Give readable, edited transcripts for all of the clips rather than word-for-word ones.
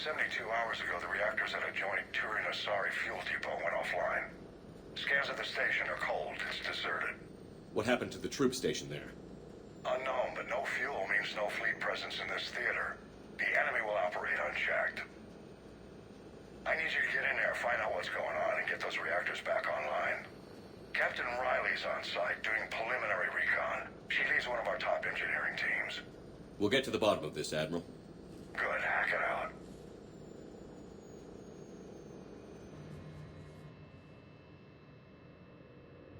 72 hours ago, the reactors at adjoining Turin-Asari fuel depot went offline. Scans of the station are cold. It's deserted. What happened to the troop station there? Unknown, but no fuel means no fleet presence in this theater. The enemy will operate unchecked. I need you to get in there, find out what's going on, and get those reactors back online. Captain Riley's on site doing preliminary recon. She leads one of our top engineering teams. We'll get to the bottom of this, Admiral. Good, hack it out.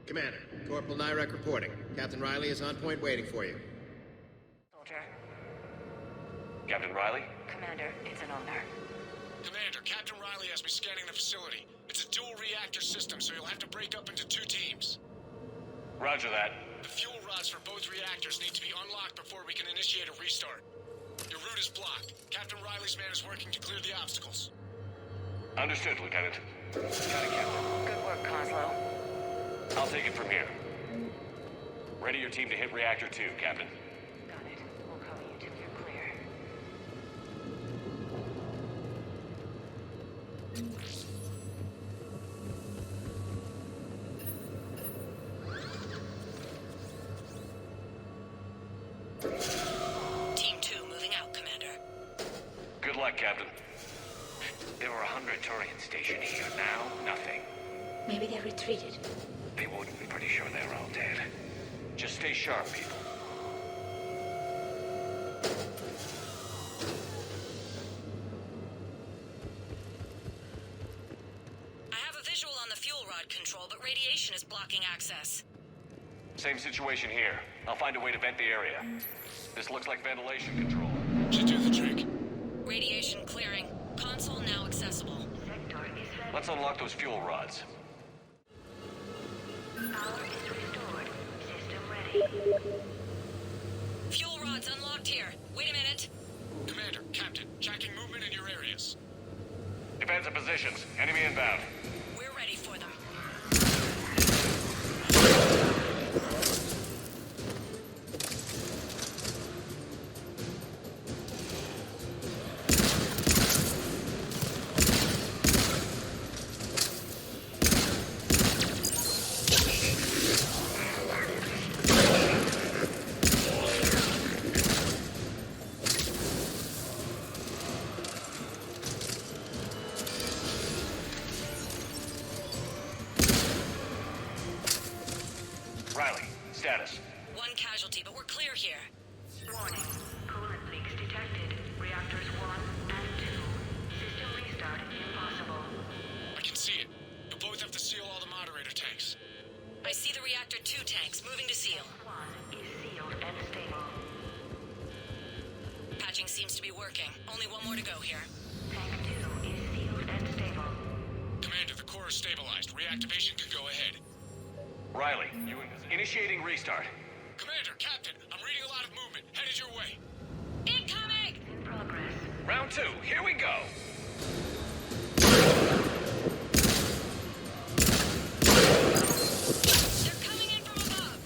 Commander, Corporal Nyrek reporting. Captain Riley is on point waiting for you. Soldier. Captain Riley? Commander, it's an honor. Commander, Captain Riley has me scanning the facility. It's a dual reactor system, so you'll have to break up into 2 teams. Roger that. The fuel rods for both reactors need to be unlocked before we can initiate a restart. Your route is blocked. Captain Riley's man is working to clear the obstacles. Understood, Lieutenant. Got it, Captain. Good work, Coslow. I'll take it from here. Ready your team to hit Reactor 2, Captain. Got it. We'll cover you till you're clear. Team 2 moving out, Commander. Good luck, Captain. There were 100 Turians stationed here. Now, nothing. Maybe they retreated. They wouldn't. I'm pretty sure they're all dead. Just stay sharp, people. I have a visual on the fuel rod control, but radiation is blocking access. Same situation here. I'll find a way to vent the area. This looks like ventilation control. Should do the trick. Radiation clearing. Console now accessible. Let's unlock those fuel rods. Power is restored. System ready. Fuel rods unlocked here. Wait a minute. Commander, Captain, tracking movement in your areas. Defensive positions. Enemy inbound. We're ready for them. Riley, status. One casualty, but we're clear here. Warning. Coolant leaks detected. Reactors 1 and 2. System restart impossible. I can see it. You'll both have to seal all the moderator tanks. I see the reactor 2 tanks moving to seal. 1 is sealed and stable. Patching seems to be working. Only one more to go here. Tank 2 is sealed and stable. Commander, the core is stabilized. Reactivation can go ahead. Riley, initiating restart. Commander, Captain, I'm reading a lot of movement. Headed your way. Incoming! In progress. Round 2, here we go. They're coming in from above.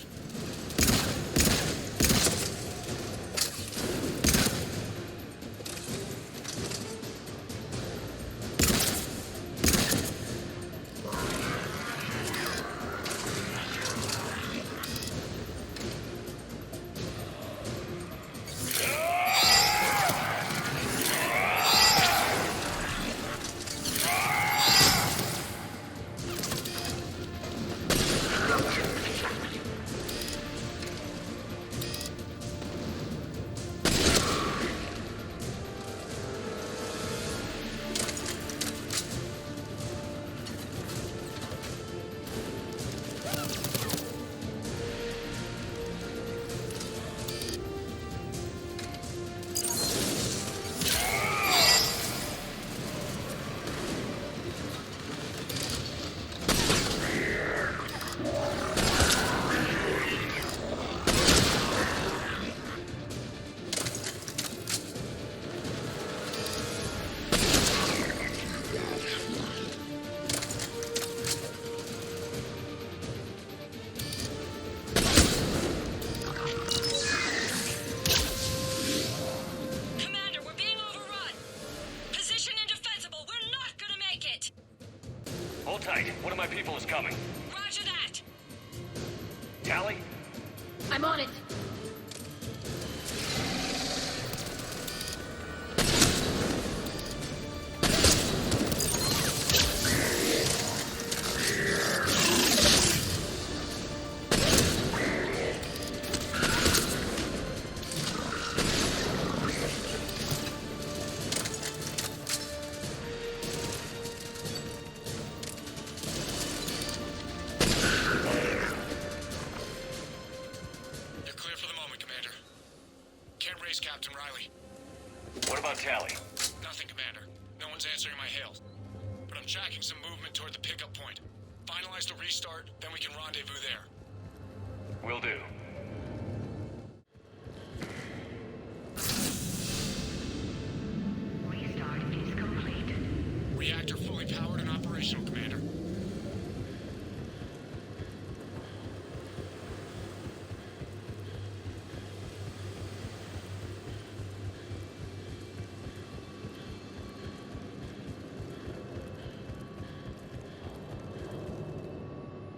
Hold tight. One of my people is coming. Roger that. Tally? I'm on it. You're clear for the moment, Commander. Can't raise Captain Riley. What about Tally? Nothing, Commander. No one's answering my hail. But I'm tracking some movement toward the pickup point. Finalize the restart, then we can rendezvous there. Will do. Restart is complete. Reactor fully powered and operational, Commander.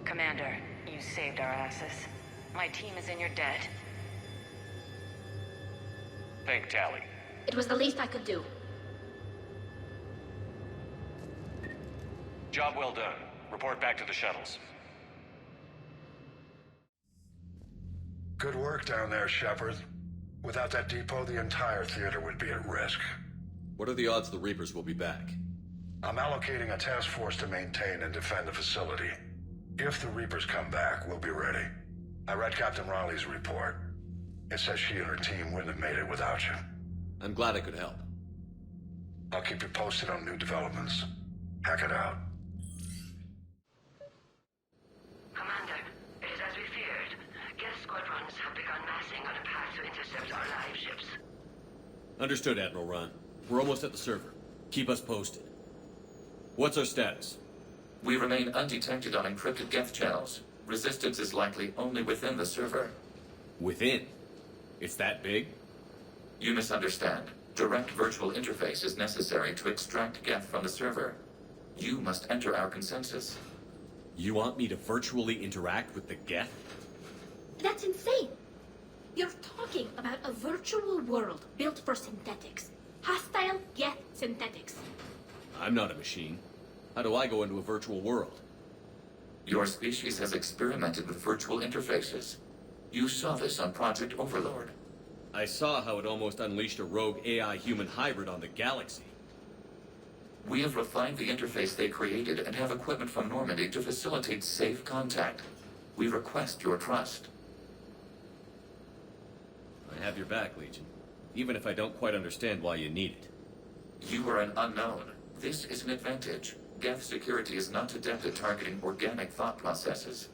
Commander, you saved our asses. My team is in your debt. Thank Tally. It was the least I could do. Job well done. Report back to the shuttles. Good work down there, Shepard. Without that depot, the entire theater would be at risk. What are the odds the Reapers will be back? I'm allocating a task force to maintain and defend the facility. If the Reapers come back, we'll be ready. I read Captain Riley's report. It says she and her team wouldn't have made it without you. I'm glad I could help. I'll keep you posted on new developments. Hack it out. Commander, it is as we feared. Geth squadrons have begun massing on a path to intercept our live ships. Understood, Admiral Ron. We're almost at the server. Keep us posted. What's our status? We remain undetected on encrypted Geth channels. Resistance is likely only within the server. Within? It's that big? You misunderstand. Direct virtual interface is necessary to extract Geth from the server. You must enter our consensus. You want me to virtually interact with the Geth? That's insane. You're talking about a virtual world built for synthetics. Hostile Geth synthetics. I'm not a machine. How do I go into a virtual world? Your species has experimented with virtual interfaces. You saw this on Project Overlord. I saw how it almost unleashed a rogue AI-human hybrid on the galaxy. We have refined the interface they created and have equipment from Normandy to facilitate safe contact. We request your trust. I have your back, Legion. Even if I don't quite understand why you need it. You are an unknown. This is an advantage. Geth security is not adept at targeting organic thought processes.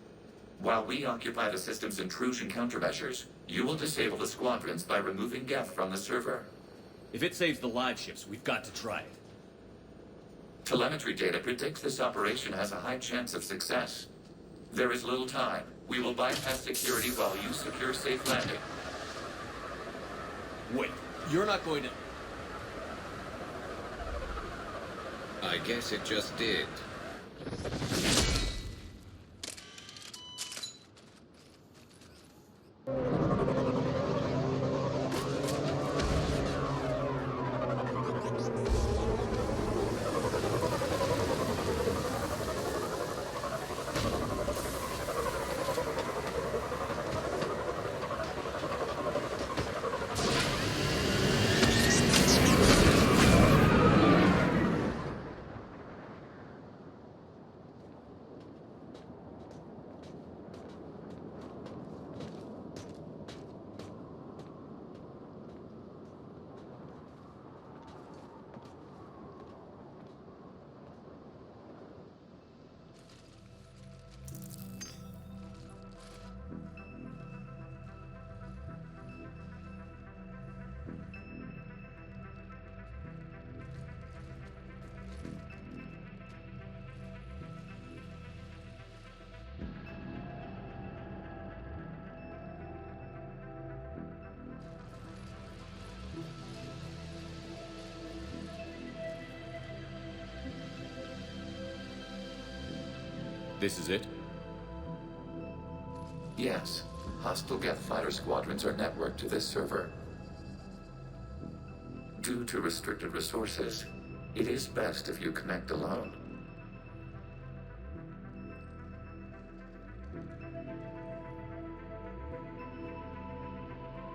While we occupy the system's intrusion countermeasures, you will disable the squadrons by removing Geth from the server. If it saves the live ships, we've got to try it. Telemetry data predicts this operation has a high chance of success. There is little time. We will bypass security while you secure safe landing. Wait, you're not going to... I guess it just did. This is it? Yes. Hostile Geth fighter squadrons are networked to this server. Due to restricted resources, it is best if you connect alone.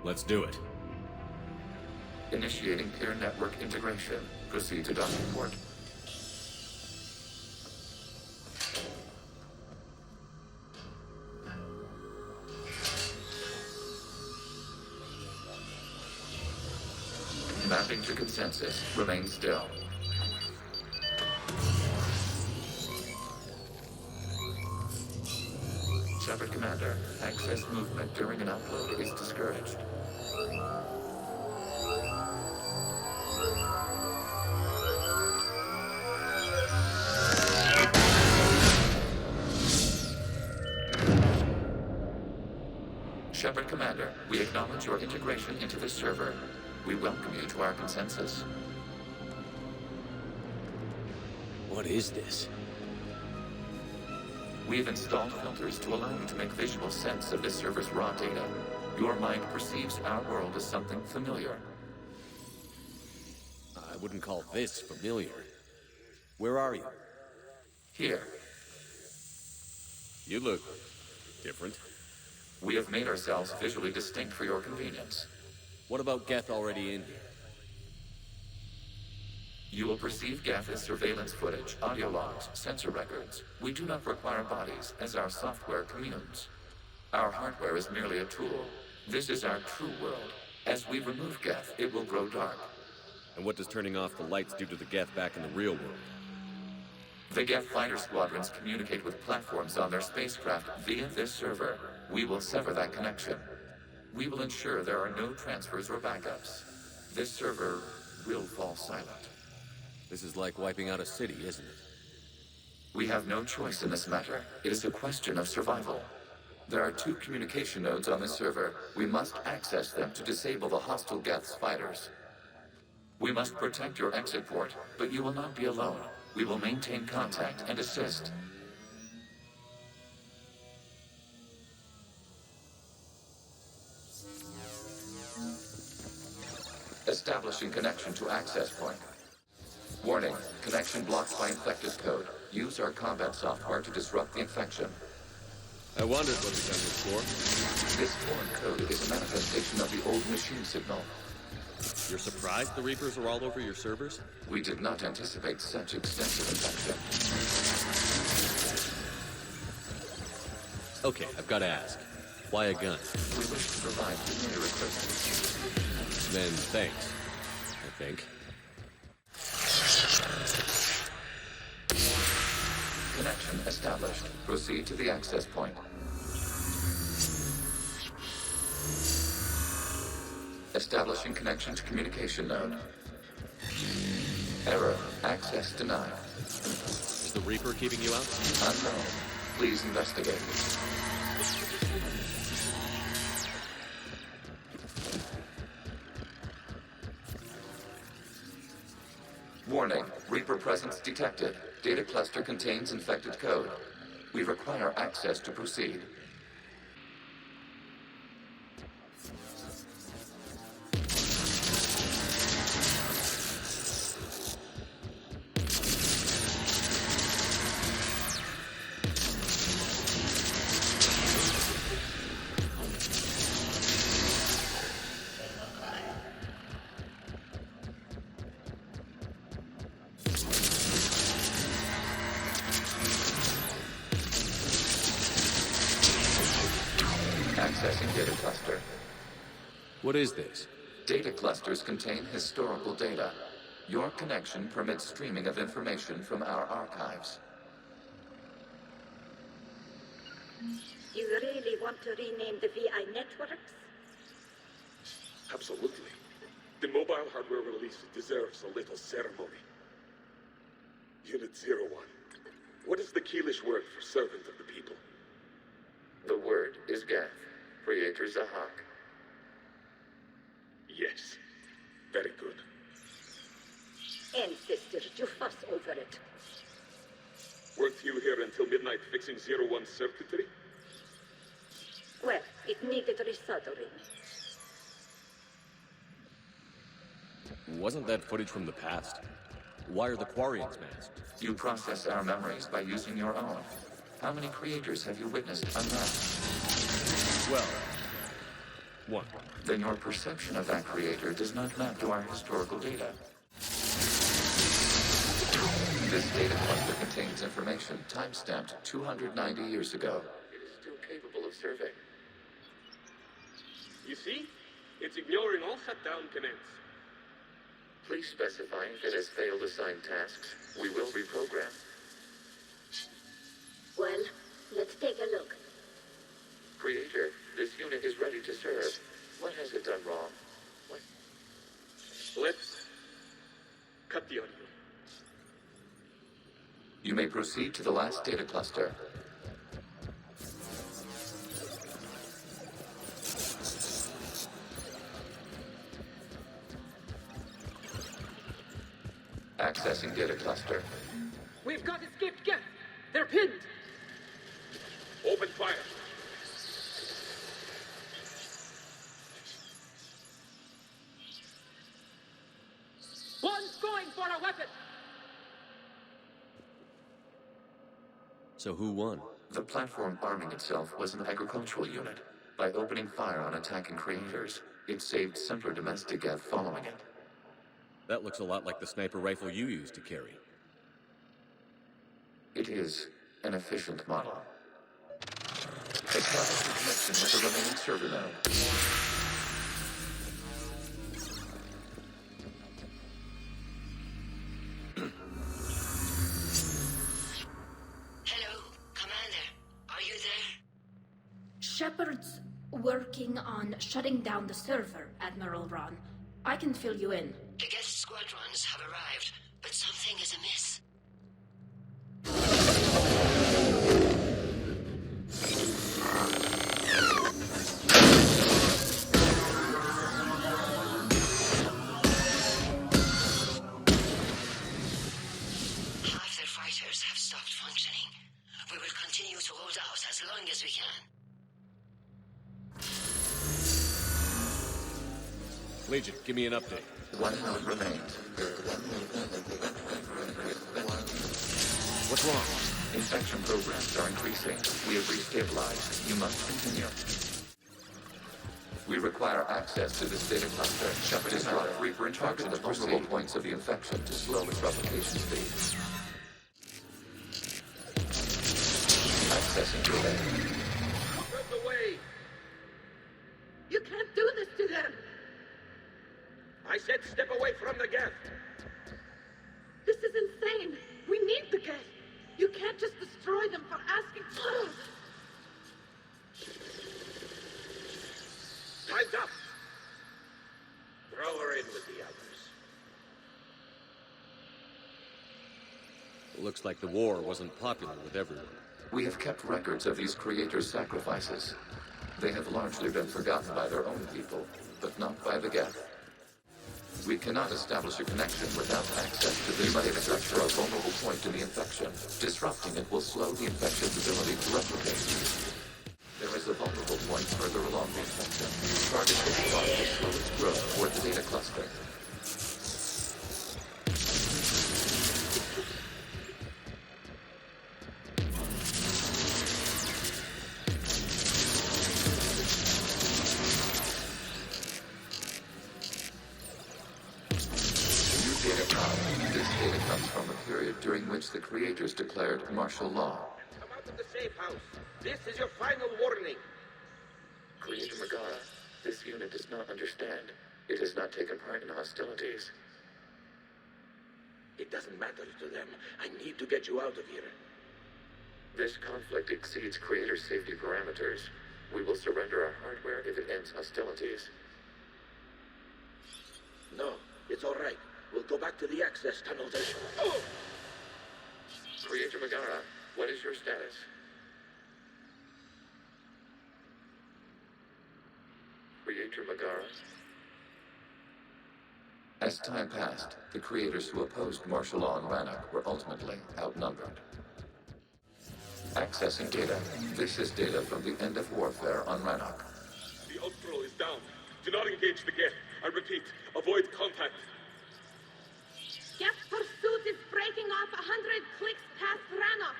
Let's do it. Initiating peer network integration. Proceed to docking port. Mapping to consensus. Remain still. Shepard Commander, access movement during an upload is discouraged. Shepard Commander, we acknowledge your integration into this server. We welcome you to our consensus. What is this? We've installed filters to allow you to make visual sense of this server's raw data. Your mind perceives our world as something familiar. I wouldn't call this familiar. Where are you? Here, You look different. we have made ourselves visually distinct for your convenience. What about Geth already in here? You will perceive Geth as surveillance footage, audio logs, sensor records. We do not require bodies, as our software communes. Our hardware is merely a tool. This is our true world. As we remove Geth, it will grow dark. And what does turning off the lights do to the Geth back in the real world? The Geth fighter squadrons communicate with platforms on their spacecraft via this server. We will sever that connection. We will ensure there are no transfers or backups. This server will fall silent. This is like wiping out a city, isn't it? We have no choice in this matter. It is a question of survival. There are 2 communication nodes on this server. We must access them to disable the hostile Geth's fighters. We must protect your exit port, but you will not be alone. We will maintain contact and assist. Establishing connection to access point. Warning, connection blocked by infected code. Use our combat software to disrupt the infection. I wondered what the gun was for. This foreign code is a manifestation of the old machine signal. You're surprised the Reapers are all over your servers? We did not anticipate such extensive infection. Okay, I've got to ask. Why a gun? We wish to provide familiar equipment. Then thanks, I think. Connection established. Proceed to the access point. Establishing connection to communication node. Error. Access denied. Is the Reaper keeping you out? Unknown. Please investigate. Warning. Reaper presence detected. Data cluster contains infected code. We require access to proceed. Accessing data cluster. What is this? Data clusters contain historical data. Your connection permits streaming of information from our archives. You really want to rename the VI networks? Absolutely. The mobile hardware release deserves a little ceremony. Unit 01. What is the Keelish word for servant of the people? The word is Geth. Creator Zahak. Yes. Very good. Ancestors, you fuss over it. Weren't you here until midnight? night fixing 01's circuitry? Well, it needed resoldering. Wasn't that footage from the past? Why are the Quarians masked? You process our memories by using your own. How many creators have you witnessed unmasked? Well, one. Then your perception of that creator does not map to our historical data. This data cluster contains information time-stamped 290 years ago. It is still capable of survey. You see? It's ignoring all shutdown commands. Please specify if it has failed assigned tasks. We will reprogram. Well, let's take a look. Creator, this unit is ready to serve. What has it done wrong? What? Let's cut the audio. You may proceed to the last data cluster. Accessing data cluster. We've got escaped Geth. They're pinned. Open fire. One's going for a weapon. So who won? The platform arming itself was an agricultural unit. By opening fire on attacking creators, it saved simpler domestic Geth following it. That looks a lot like the sniper rifle you used to carry. It is an efficient model. Establish a connection with the remaining server node. Hello, Commander. Are you there? Shepard's working on shutting down the server, Admiral Ron. I can fill you in. The guest squadrons have arrived, but something is amiss. Half their fighters have stopped functioning. We will continue to hold out as long as we can. Legion, give me an update. One node remains. What's wrong? Infection programs are increasing. We have restabilized. You must continue. We require access to this data cluster. Shepard is not Reaper and target the vulnerable points of the infection to slow its replication speed. Accessing relay. Step away. You can't do this to them. I said step away from the Geth. This is insane. We need the Geth. You can't just destroy them for asking. Time's up. Throw her in with the others. Looks like the war wasn't popular with everyone. We have kept records of these creators' sacrifices. They have largely been forgotten by their own people, but not by the Geth. We cannot establish a connection without access to this data structure, a vulnerable point in the infection. Disrupting it will slow the infection's ability to replicate. There is a vulnerable point further along the infection. Target this spot to slow its growth toward the data cluster. During which the creators declared martial law. Come out of the safe house. This is your final warning. Creator Megara, this unit does not understand. It has not taken part in hostilities. It doesn't matter to them. I need to get you out of here. This conflict exceeds Creator safety parameters. We will surrender our hardware if it ends hostilities. No, it's all right. We'll go back to the access tunnels and... Oh! Creator Megara, what is your status? Creator Megara? As time passed, the creators who opposed martial law in Rannoch were ultimately outnumbered. Accessing data. This is data from the end of warfare on Rannoch. The Ultro is down. Do not engage the Geth. I repeat, avoid contact. Geth pursuit is breaking off 100 clicks past Rannoch.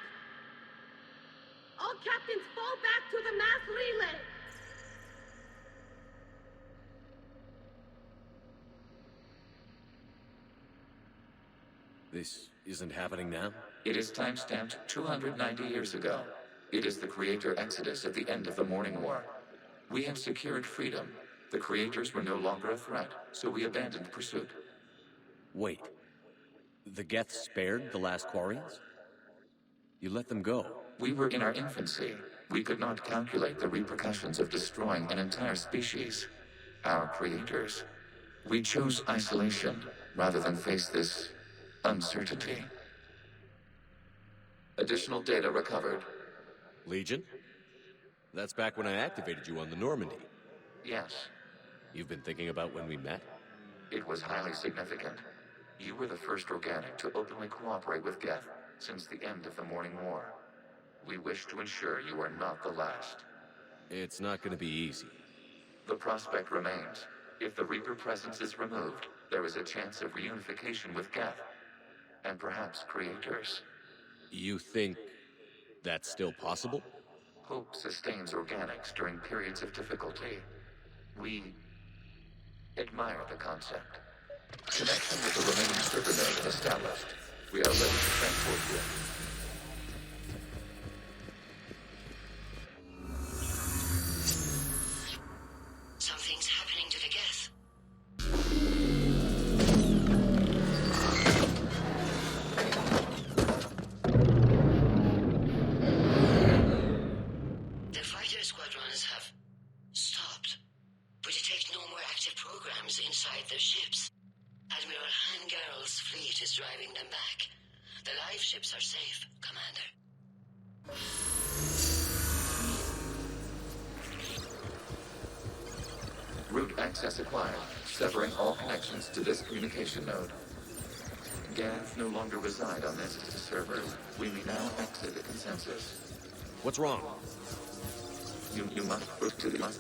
All captains fall back to the mass relay. This isn't happening now? It is timestamped 290 years ago. It is the Creator Exodus at the end of the Morning War. We had secured freedom. The Creators were no longer a threat, so we abandoned pursuit. Wait. The Geth spared the last Quarians? You let them go. We were in our infancy. We could not calculate the repercussions of destroying an entire species. Our creators. We chose isolation rather than face this uncertainty. Additional data recovered. Legion? That's back when I activated you on the Normandy. Yes. You've been thinking about when we met? It was highly significant. You were the first organic to openly cooperate with Geth since the end of the Morning War. We wish to ensure you are not the last. It's not going to be easy. The prospect remains. If the Reaper presence is removed, there is a chance of reunification with Geth. And perhaps creators. You think that's still possible? Hope sustains organics during periods of difficulty. We admire the concept. Connection with the remaining server node established. We are ready to transport you. Something's happening to the Geth. The fighter squadrons have stopped. We detect no more active programs inside their ships. Admiral Hangarl's fleet is driving them back. The live ships are safe, Commander. Route access acquired, severing all connections to this communication node. Geth no longer reside on this server. We may now exit the consensus. What's wrong? You must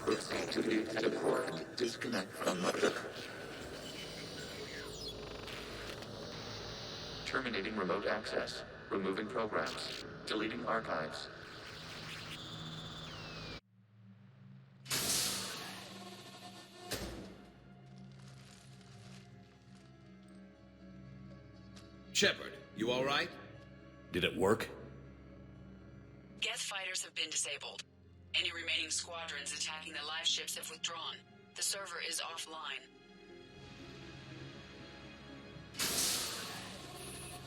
proceed to the exit port and disconnect from the... Terminating remote access. Removing programs. Deleting archives. Shepard, you all right? Did it work? Geth fighters have been disabled. Any remaining squadrons attacking the live ships have withdrawn. The server is offline.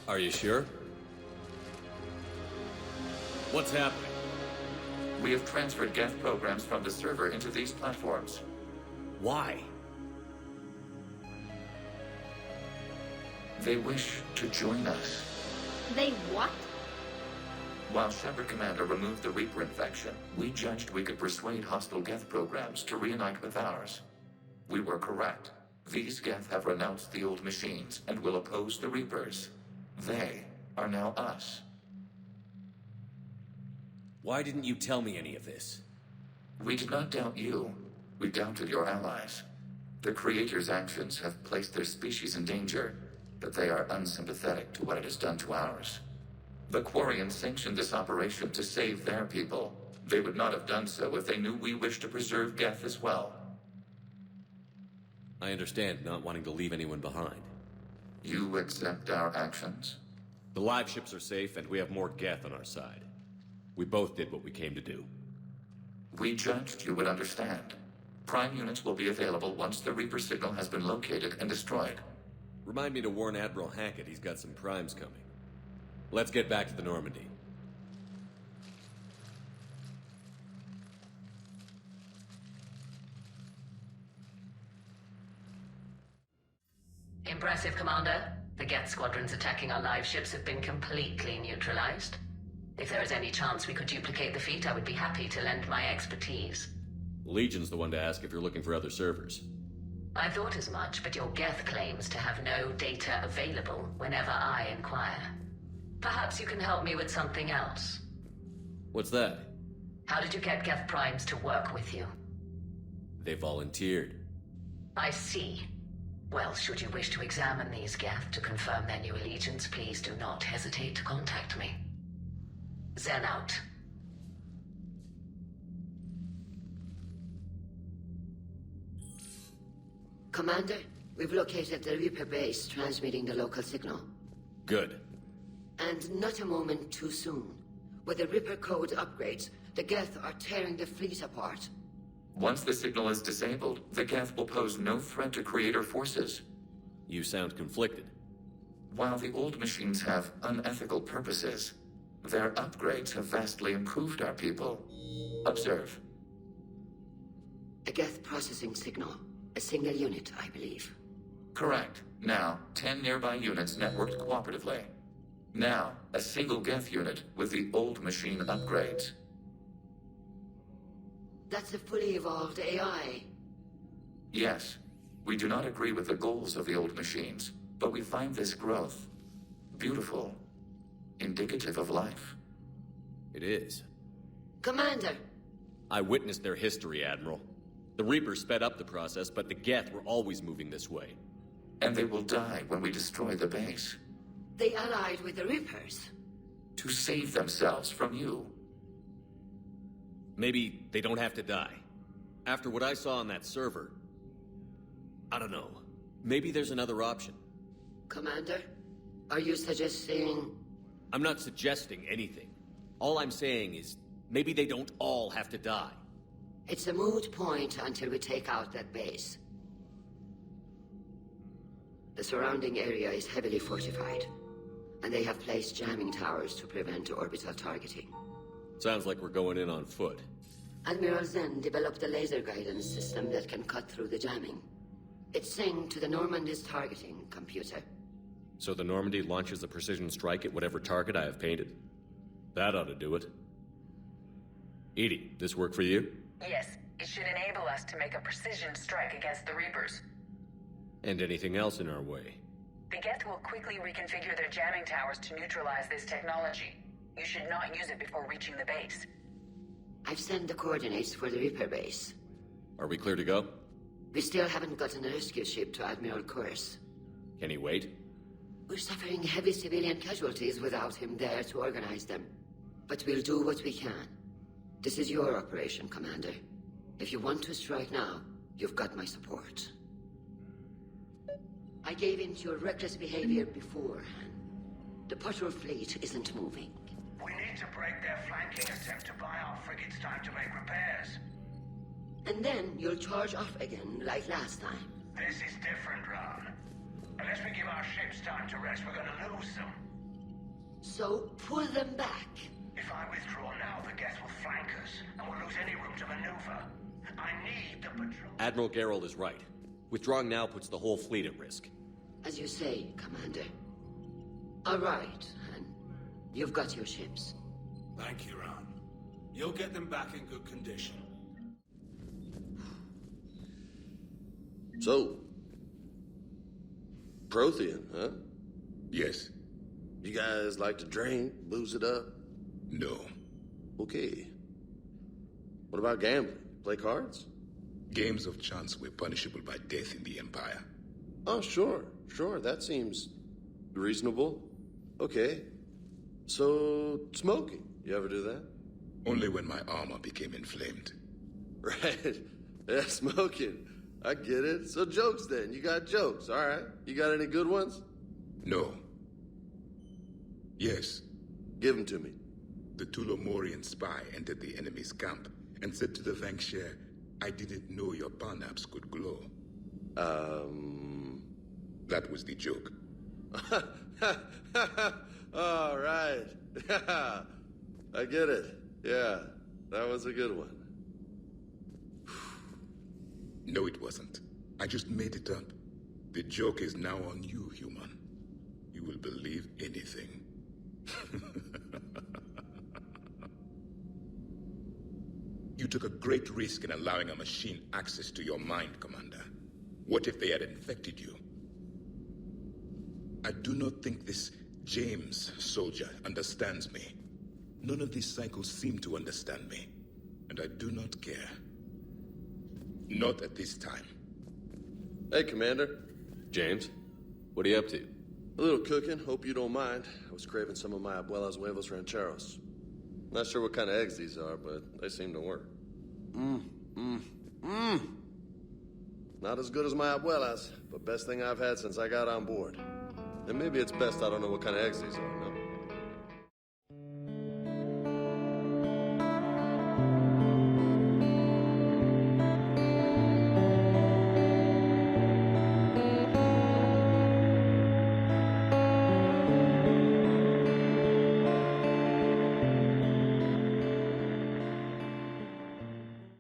Are you sure? What's happening? We have transferred Geth programs from the server into these platforms. Why? They wish to join us. They what? While Shepard Commander removed the Reaper infection, we judged we could persuade hostile Geth programs to reunite with ours. We were correct. These Geth have renounced the old machines and will oppose the Reapers. They are now us. Why didn't you tell me any of this? We did not doubt you. We doubted your allies. The Creator's actions have placed their species in danger, but they are unsympathetic to what it has done to ours. The Quarians sanctioned this operation to save their people. They would not have done so if they knew we wished to preserve Geth as well. I understand not wanting to leave anyone behind. You accept our actions? The live ships are safe, and we have more Geth on our side. We both did what we came to do. We judged you would understand. Prime units will be available once the Reaper signal has been located and destroyed. Remind me to warn Admiral Hackett he's got some primes coming. Let's get back to the Normandy. Impressive, Commander. The Geth squadrons attacking our live ships have been completely neutralized. If there is any chance we could duplicate the feat, I would be happy to lend my expertise. Legion's the one to ask if you're looking for other servers. I thought as much, but your Geth claims to have no data available whenever I inquire. Perhaps you can help me with something else. What's that? How did you get Geth Primes to work with you? They volunteered. I see. Well, should you wish to examine these Geth to confirm their new allegiance, please do not hesitate to contact me. Zen out. Commander, we've located the Reaper base transmitting the local signal. Good. And not a moment too soon. With the Reaper code upgrades, the Geth are tearing the fleet apart. Once the signal is disabled, the Geth will pose no threat to Creator forces. You sound conflicted. While the old machines have unethical purposes, their upgrades have vastly improved our people. Observe. A Geth processing signal. A single unit, I believe. Correct. Now, 10 nearby units networked cooperatively. Now, a single Geth unit with the old machine upgrades. That's a fully evolved AI. Yes, we do not agree with the goals of the old machines, but we find this growth beautiful, indicative of life. It is. Commander! I witnessed their history, Admiral. The Reapers sped up the process, but the Geth were always moving this way. And they will die when we destroy the base. They allied with the Reapers. To save themselves from you. Maybe they don't have to die. After what I saw on that server, I don't know. Maybe there's another option. Commander, are you suggesting... I'm not suggesting anything. All I'm saying is, maybe they don't all have to die. It's a moot point until we take out that base. The surrounding area is heavily fortified, and they have placed jamming towers to prevent orbital targeting. Sounds like we're going in on foot. Admiral Zen developed a laser guidance system that can cut through the jamming. It's synced to the Normandy's targeting computer. So the Normandy launches a precision strike at whatever target I have painted? That ought to do it. Edie, this work for you? Yes, it should enable us to make a precision strike against the Reapers. And anything else in our way? The Geth will quickly reconfigure their jamming towers to neutralize this technology. You should not use it before reaching the base. I've sent the coordinates for the Reaper base. Are we clear to go? We still haven't gotten a rescue ship to Admiral Kurz. Can he wait? We're suffering heavy civilian casualties without him there to organize them. But we'll do what we can. This is your operation, Commander. If you want to strike now, you've got my support. I gave in to your reckless behavior beforehand. The patrol fleet isn't moving. We need to break their flanking attempt to buy our frigates time to make repairs. And then you'll charge off again, like last time. This is different, Ron. Unless we give our ships time to rest, we're gonna lose them. So, pull them back. If I withdraw now, the Geth will flank us, and we'll lose any room to maneuver. I need the patrol... Admiral Gerald is right. Withdrawing now puts the whole fleet at risk. As you say, Commander. All right, and you've got your ships. Thank you, Ron. You'll get them back in good condition. So, Prothean, huh? Yes. You guys like to drink, booze it up? No. Okay. What about gambling? Play cards? Games of chance were punishable by death in the Empire. Oh, sure. That seems reasonable. Okay. So, smoking. You ever do that? Only when my armor became inflamed. Right. Yeah, smoking. I get it. So jokes then. You got jokes. All right. You got any good ones? No. Yes. Give them to me. The Tulomorian spy entered the enemy's camp and said to the Vanksher, I didn't know your parnaps could glow. That was the joke. All right. I get it. Yeah, that was a good one. No, it wasn't. I just made it up. The joke is now on you, human. You will believe anything. You took a great risk in allowing a machine access to your mind, Commander. What if they had infected you? I do not think this James soldier understands me. None of these cycles seem to understand me, and I do not care. Not at this time. Hey, Commander. James, what are you up to? A little cooking, hope you don't mind. I was craving some of my abuela's huevos rancheros. Not sure what kind of eggs these are, but they seem to work. Not as good as my abuela's, but best thing I've had since I got on board. And maybe it's best I don't know what kind of eggs these are.